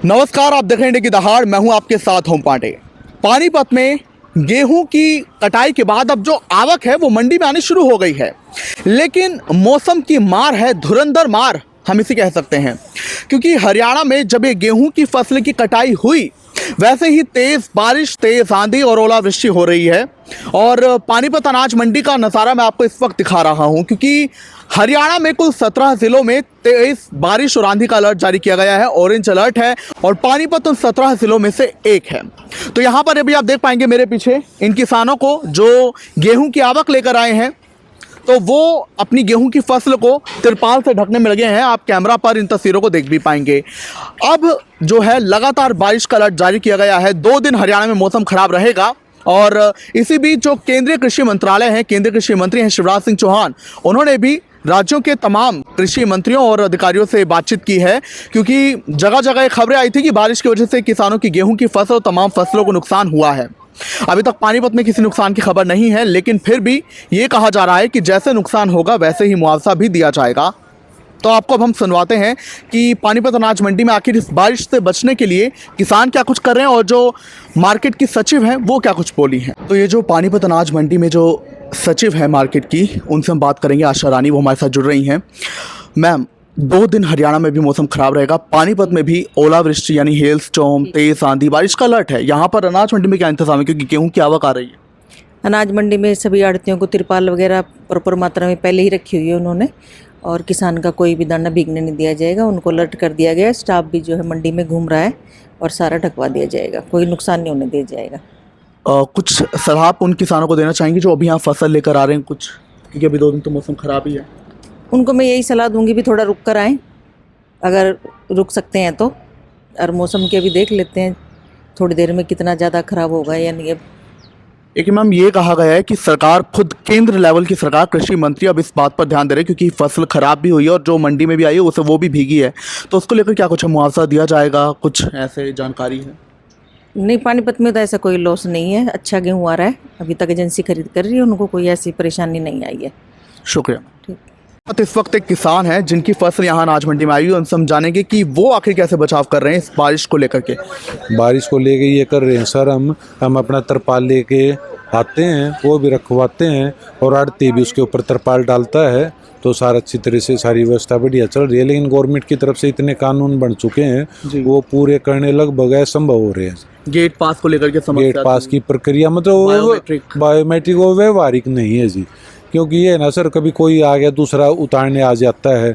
नमस्कार, आप देख रहे हैं इंडिया की दहाड़। मैं हूं आपके साथ होम पांडे। पानीपत में गेहूं की कटाई के बाद अब जो आवक है वो मंडी में आनी शुरू हो गई है, लेकिन मौसम की मार है, धुरंधर मार हम इसे कह सकते हैं, क्योंकि हरियाणा में जब ये गेहूं की फसल की कटाई हुई वैसे ही तेज बारिश, तेज आंधी और ओलावृष्टि हो रही है। और पानीपत अनाज मंडी का नज़ारा मैं आपको इस वक्त दिखा रहा हूं, क्योंकि हरियाणा में कुल 17 जिलों में तेज बारिश और आंधी का अलर्ट जारी किया गया है, ऑरेंज अलर्ट है, और पानीपत उन 17 जिलों में से एक है। तो यहाँ पर अभी आप देख पाएंगे मेरे पीछे इन किसानों को जो गेहूं की आवक लेकर आए हैं, तो वो अपनी गेहूं की फसल को तिरपाल से ढकने में लगे हैं। आप कैमरा पर इन तस्वीरों को देख भी पाएंगे। अब जो है लगातार बारिश का अलर्ट जारी किया गया है। 2 दिन हरियाणा में मौसम खराब रहेगा, और इसी बीच जो केंद्रीय कृषि मंत्रालय है, केंद्रीय कृषि मंत्री हैं शिवराज सिंह चौहान, उन्होंने भी राज्यों के तमाम कृषि मंत्रियों और अधिकारियों से बातचीत की है, क्योंकि जगह जगह खबरें आई थी कि बारिश की वजह से किसानों की गेहूं की फसल और तमाम फसलों को नुकसान हुआ है। अभी तक पानीपत में किसी नुकसान की खबर नहीं है, लेकिन फिर भी ये कहा जा रहा है कि जैसे नुकसान होगा वैसे ही मुआवजा भी दिया जाएगा। तो आपको अब हम सुनवाते हैं कि पानीपत अनाज मंडी में आखिर इस बारिश से बचने के लिए किसान क्या कुछ कर रहे हैं और जो मार्केट की सचिव हैं वो क्या कुछ बोली हैं। तो ये जो पानीपत अनाज मंडी में जो सचिव है मार्केट की, उनसे हम बात करेंगे। आशा रानी वो हमारे साथ जुड़ रही हैं। मैम, 2 दिन हरियाणा में भी मौसम खराब रहेगा, पानीपत में भी ओलावृष्टि यानी हेल स्टॉर्म, तेज आंधी, बारिश का अलर्ट है। यहाँ पर अनाज मंडी में क्या इंतजाम है, क्योंकि गेहूं की आवक आ रही है? अनाज मंडी में सभी आड़तियों को तिरपाल वगैरह प्रॉपर मात्रा में पहले ही रखी हुई है उन्होंने, और किसान का कोई भी दाना भीगने नहीं दिया जाएगा। उनको अलर्ट कर दिया गया है। स्टाफ भी जो है मंडी में घूम रहा है और सारा ढकवा दिया जाएगा, कोई नुकसान नहीं होने दिया जाएगा। कुछ सलाह आप उन किसानों को देना चाहेंगे जो अभी यहाँ फसल लेकर आ रहे हैं कुछ, क्योंकि अभी 2 दिन तो मौसम खराब ही है? उनको मैं यही सलाह दूंगी भी थोड़ा रुक कर आएँ, अगर रुक सकते हैं तो, और मौसम के अभी देख लेते हैं थोड़ी देर में कितना ज़्यादा ख़राब होगा या नहीं। लेकिन मैम ये कहा गया है कि सरकार खुद, केंद्र लेवल की सरकार, कृषि मंत्री अब इस बात पर ध्यान दे रहे हैं, क्योंकि फसल खराब भी हुई है और जो मंडी में भी आई है उसे वो भी भीगी है, तो उसको लेकर क्या कुछ मुआवजा दिया जाएगा, कुछ ऐसे जानकारी है? नहीं, पानीपत में तो ऐसा कोई लॉस नहीं है, अच्छा गेहूँ आ रहा है। अभी तक एजेंसी खरीद कर रही है, उनको कोई ऐसी परेशानी नहीं आई है। शुक्रिया। ठीक। तो इस वक्त एक किसान है जिनकी फसल यहाँ अनाज मंडी में आई हुई है, उनसे हम जानेंगे कि वो आखिर कैसे बचाव कर रहे हैं इस बारिश को लेकर के। बारिश को लेके ये कर रहे हैं सर, हम अपना तरपाल लेके आते हैं, वो भी रखवाते हैं, और आड़ती भी उसके ऊपर तरपाल डालता है, तो सारा अच्छी तरह से सारी व्यवस्था बढ़िया चल रही है। लेकिन गवर्नमेंट की तरफ से इतने कानून बन चुके हैं, वो पूरे करने लगभग असंभव हो रहे हैं। गेट पास को लेकर के समस्या, गेट पास की प्रक्रिया मतलब बायोमेट्रिक और व्यवहारिक नहीं है जी, क्योंकि ये ना सर, कभी कोई आ गया दूसरा उतारने आ जाता है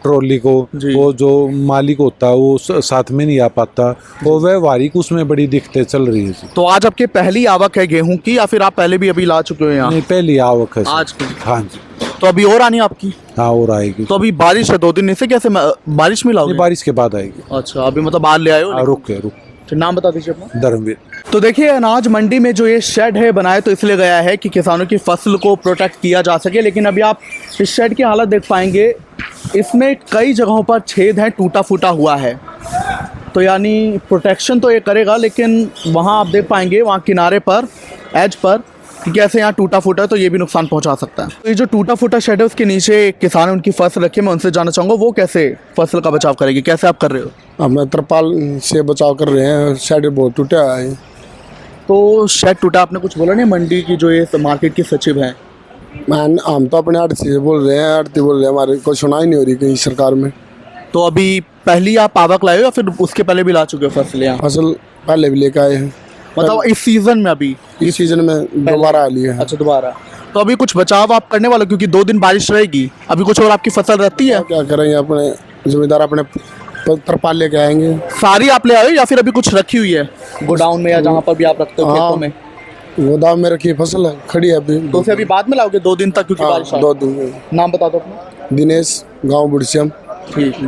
ट्रॉली को, वो जो मालिक होता है वो साथ में नहीं आ पाता, वो व्यवहारिक उसमें बड़ी दिक्कतें चल रही है जी। तो आज आपकी पहली आवक है गेहूं की, या फिर आप पहले भी अभी ला चुके हो यहाँ? नहीं, पहली आवक है आज की। हाँ जी। तो अभी और आनी आपकी? हाँ, और आएगी। तो अभी बारिश है 2 दिन, इससे कैसे बारिश में लाओगे? बारिश के बाद आएगी। अच्छा, अभी मतलब आज ले आए हो? रुक के रुक। तो नाम बता दीजिए अपना। धर्मवीर। तो देखिए, अनाज मंडी में जो ये शेड है बनाया तो इसलिए गया है कि किसानों की फसल को प्रोटेक्ट किया जा सके, लेकिन अभी आप इस शेड की हालत देख पाएंगे, इसमें कई जगहों पर छेद है, टूटा फूटा हुआ है। तो यानी प्रोटेक्शन तो ये करेगा, लेकिन वहाँ आप देख पाएंगे, वहाँ किनारे पर, एज पर, कि कैसे यहाँ टूटा फूटा है, तो ये भी नुकसान पहुँचा सकता है। तो ये जो टूटा फूटा शेड है उसके नीचे किसान उनकी फसल रखे, मैं उनसे जानना चाहूँगा वो कैसे फसल का बचाव करेगी, कैसे आप कर रहे हो? हम तरपाल से बचाव कर रहे हैं, शेड बहुत टूटा है। तो शेड टूटा, आपने कुछ बोला नहीं मंडी की जो ये मार्केट की सचिव हैं? हम तो अपने आड़ती से बोल रहे हैं, आड़ती बोल रहे हैं, हमारे को सुनाई नहीं हो रही कहीं सरकार में। तो अभी पहली आप आवक लाए हो या फिर उसके पहले भी ला चुके हो फसल यहाँ? फसल पहले भी लेकर आए हैं, मतलब इस सीजन में? अभी इस सीजन में दोबारा आ लिए हैं। अच्छा, दोबारा। तो अभी कुछ बचाव आप करने वाले, क्योंकि 2 दिन बारिश रहेगी, अभी कुछ और आपकी फसल रहती है? क्या करेंगे, अपने जिम्मेदार अपने तरपाल लेके आएंगे। सारी आप ले आए या फिर अभी कुछ रखी हुई है गोडाउन में, या जहाँ पर भी आप रखते हो खेतों में? गोदाम में रखी फसल है, खड़ी है अभी। तो उसे अभी बाद में लाओगे 2 दिन तक, क्योंकि बारिश? 2 दिन। नाम बता दो अपना। दिनेश, गाँव बुढ़श्याम। ठीक।